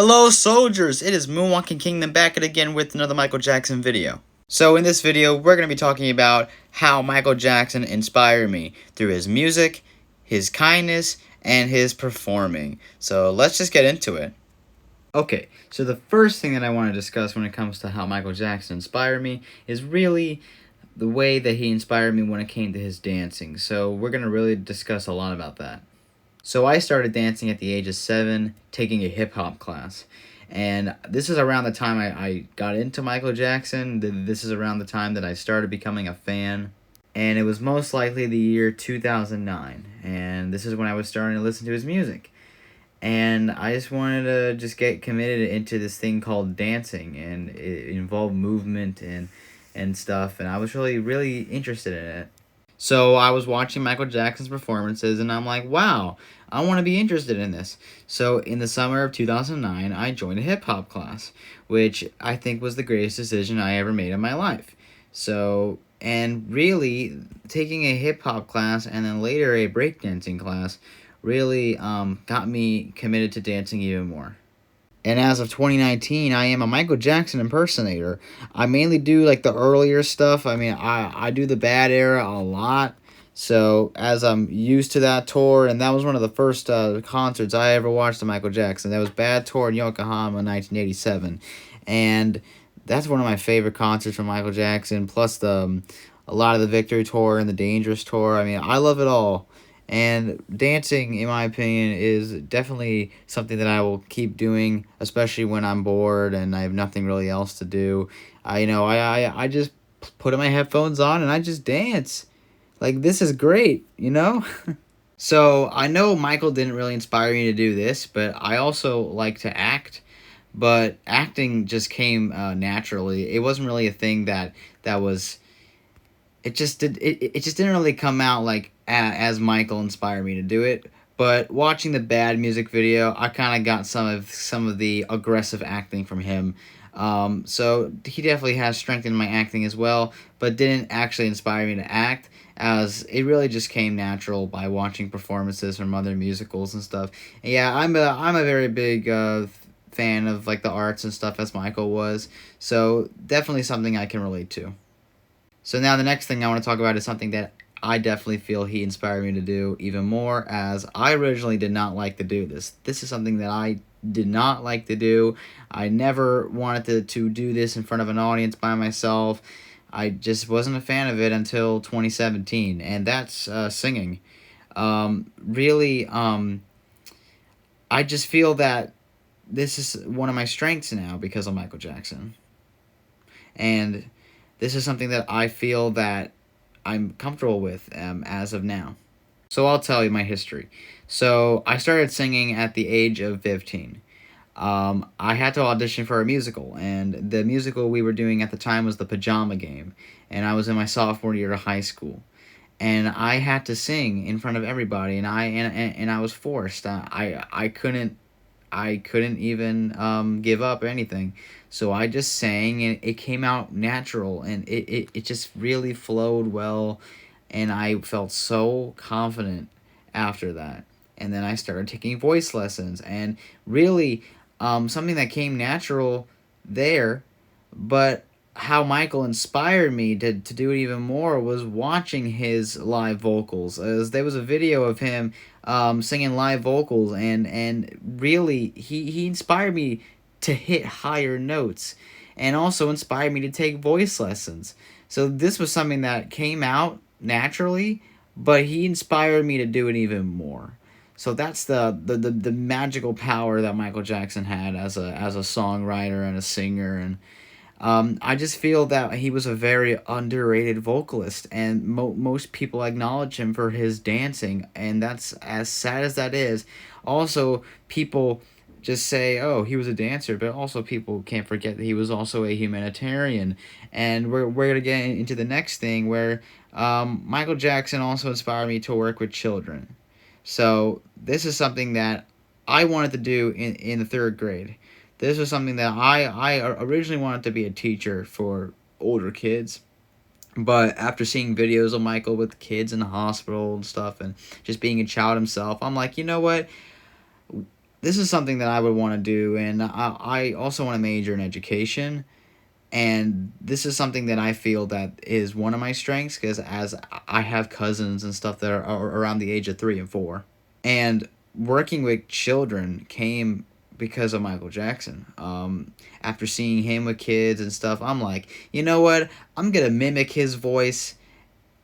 Hello soldiers, it is Moonwalking Kingdom back at again with another Michael Jackson video. So in this video, we're going to be talking about how Michael Jackson inspired me through his music, his kindness, and his performing. So let's just get into it. Okay, so the first thing that I want to discuss when it comes to how Michael Jackson inspired me is really the way that he inspired me when it came to his dancing. So we're going to really discuss a lot about that. So I started dancing at the age of 7, taking a hip-hop class. And this is around the time I got into Michael Jackson. This is around the time that I started becoming a fan. And it was most likely the year 2009. And this is when I was starting to listen to his music. And I just wanted to just get committed into this thing called dancing. And it involved movement and stuff. And I was really interested in it. So I was watching Michael Jackson's performances, and I'm like, wow, I want to be interested in this. So in the summer of 2009, I joined a hip hop class, which I think was the greatest decision I ever made in my life. So, and really, taking a hip hop class and then later a breakdancing class really got me committed to dancing even more. And as of 2019, I am a Michael Jackson impersonator. I mainly do like the earlier stuff. I mean, I do the Bad Era a lot. So as I'm used to that tour, and that was one of the first concerts I ever watched of Michael Jackson. That was Bad Tour in Yokohama in 1987. And that's one of my favorite concerts from Michael Jackson, plus a lot of the Victory Tour and the Dangerous Tour. I mean, I love it all. And dancing, in my opinion, is definitely something that I will keep doing, especially when I'm bored and I have nothing really else to do. I just put my headphones on and I just dance. Like, this is great, you know? So, I know Michael didn't really inspire me to do this, but I also like to act. But acting just came naturally. It wasn't really a thing that was it just didn't really come out like as Michael inspired me to do it. But watching the Bad music video, I kind of got some of the aggressive acting from him. So he definitely has strengthened my acting as well, but didn't actually inspire me to act, as it really just came natural by watching performances from other musicals and stuff. And yeah, I'm a very big fan of like the arts and stuff as Michael was. So definitely something I can relate to. So now the next thing I want to talk about is something that I definitely feel he inspired me to do even more, as I originally did not like to do this. This is something that I did not like to do. I never wanted to do this in front of an audience by myself. I just wasn't a fan of it until 2017, and that's singing. Really, I just feel that this is one of my strengths now because of Michael Jackson. And this is something that I feel that I'm comfortable with as of now. So I'll tell you my history. So I started singing at the age of 15. I had to audition for a musical, and the musical we were doing at the time was The Pajama Game, and I was in my sophomore year of high school. And I had to sing in front of everybody, and I was forced. I couldn't even give up anything. So I just sang, and it came out natural, and it just really flowed well, and I felt so confident after that. And then I started taking voice lessons, and really something that came natural there, but how Michael inspired me to do it even more was watching his live vocals. As there was a video of him singing live vocals, and really he inspired me to hit higher notes, and also inspired me to take voice lessons. So this was something that came out naturally, but he inspired me to do it even more. So that's the magical power that Michael Jackson had as a songwriter and a singer. And I just feel that he was a very underrated vocalist, and most people acknowledge him for his dancing, and that's, as sad as that is. Also, people just say, "Oh, he was a dancer," but also people can't forget that he was also a humanitarian. And we're gonna get into the next thing where Michael Jackson also inspired me to work with children. So this is something that I wanted to do in the third grade. This was something that I originally wanted to be a teacher for older kids. But after seeing videos of Michael with kids in the hospital and stuff, and just being a child himself, I'm like, you know what? this is something that I would want to do, and I also want to major in education. And this is something that I feel that is one of my strengths, because as I have cousins and stuff that are around the age of 3 and 4, and working with children came because of Michael Jackson. After seeing him with kids and stuff, I'm like, you know what? I'm gonna mimic his voice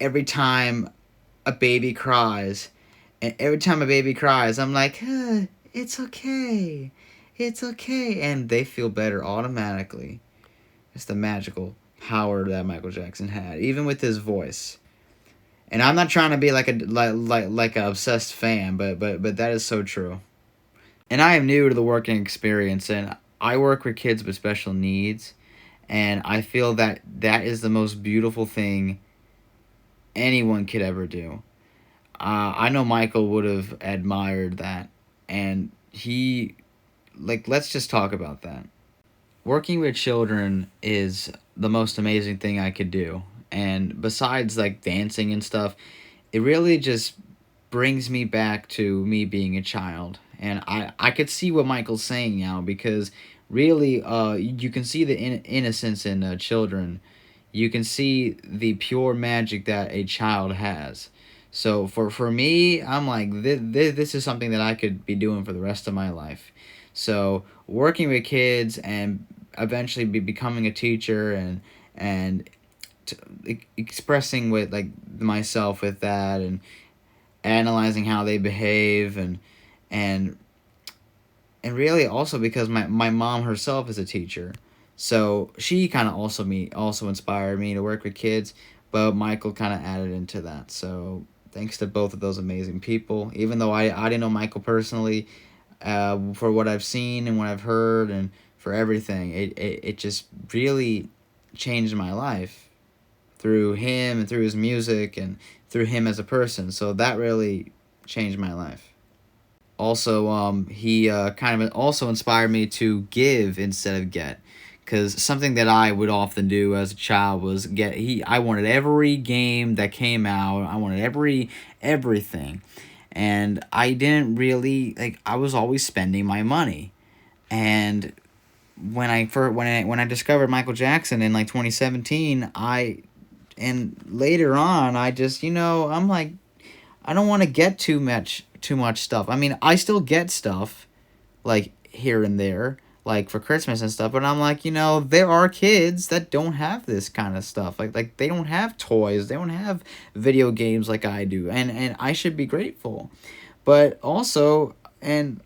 every time a baby cries. And every time a baby cries, I'm like, it's okay. It's okay. And they feel better automatically. It's the magical power that Michael Jackson had, even with his voice. And I'm not trying to be like a obsessed fan, but that is so true. And I am new to the working experience, and I work with kids with special needs, and I feel that that is the most beautiful thing anyone could ever do. I know Michael would have admired that, and he, like, let's just talk about that. Working with children is the most amazing thing I could do. And besides like dancing and stuff, it really just brings me back to me being a child. And I could see what Michael's saying now, because really you can see the innocence in children. You can see the pure magic that a child has. So for me, I'm like, this is something that I could be doing for the rest of my life. So working with kids and eventually becoming a teacher, and expressing with like myself with that, and analyzing how they behave, and and really also because my mom herself is a teacher, so she kind of also inspired me to work with kids, but Michael kind of added into that. So thanks to both of those amazing people, even though I didn't know Michael personally, for what I've seen and what I've heard, and for everything, it just really changed my life through him and through his music and through him as a person. So that really changed my life. Also, he kind of also inspired me to give instead of get, because something that I would often do as a child was get. I wanted every game that came out. I wanted everything, and I didn't really like. I was always spending my money, and when I discovered Michael Jackson in like 2017, and later on I just, I'm like, I don't want to get too much stuff. I mean, I still get stuff like here and there, like for Christmas and stuff, but I'm like, there are kids that don't have this kind of stuff. Like they don't have toys, they don't have video games like I do, and I should be grateful. But also, and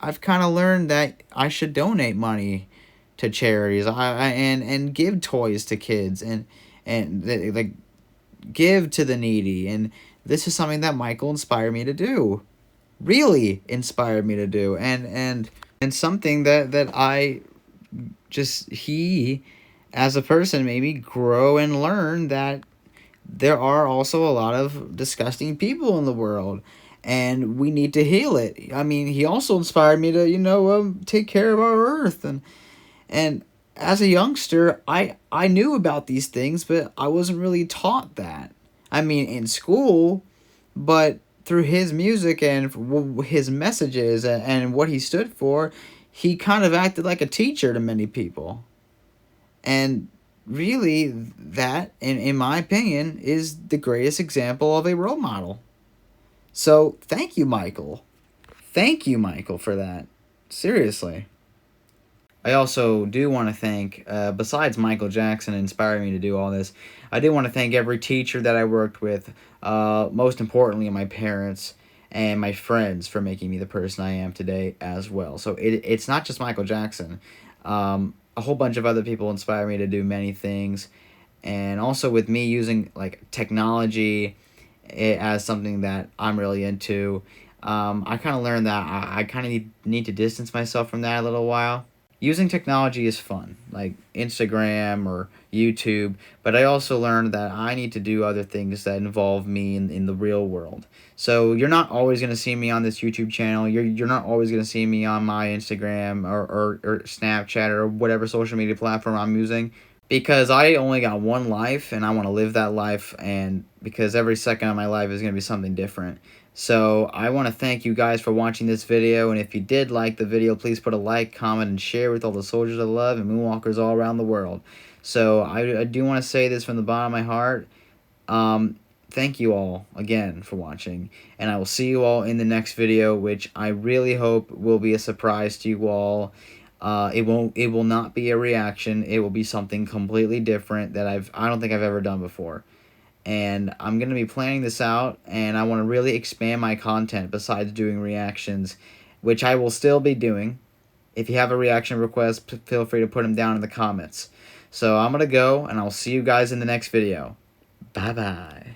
I've kind of learned that I should donate money to charities. And give toys to kids, and like give to the needy. And this is something that Michael inspired me to do. Really inspired me to do, and something that I just he as a person made me grow and learn that there are also a lot of disgusting people in the world, and we need to heal it. I mean, he also inspired me to, take care of our earth, and as a youngster, I knew about these things, but I wasn't really taught that. I mean, in school, but through his music and his messages and what he stood for, he kind of acted like a teacher to many people. And really, that, in my opinion, is the greatest example of a role model. So thank you, Michael. Thank you, Michael, for that. Seriously. I also do want to thank, besides Michael Jackson inspiring me to do all this, I do want to thank every teacher that I worked with, most importantly, my parents and my friends for making me the person I am today as well. So it's not just Michael Jackson. A whole bunch of other people inspire me to do many things. And also with me using like technology as something that I'm really into, I kind of learned that I kind of need to distance myself from that a little while. Using technology is fun, like Instagram or YouTube, but I also learned that I need to do other things that involve me in the real world. So you're not always going to see me on this YouTube channel. You're not always going to see me on my Instagram or Snapchat or whatever social media platform I'm using, because I only got one life and I want to live that life, and because every second of my life is going to be something different. So I want to thank you guys for watching this video, and if you did like the video, please put a like, comment, and share with all the soldiers of love and moonwalkers all around the world. So I do want to say this from the bottom of my heart. Thank you all again for watching, and I will see you all in the next video, which I really hope will be a surprise to you all. It will not be a reaction. It will be something completely different that I don't think I've ever done before. And I'm going to be planning this out, and I want to really expand my content besides doing reactions, which I will still be doing. If you have a reaction request, feel free to put them down in the comments. So I'm going to go, and I'll see you guys in the next video. Bye-bye.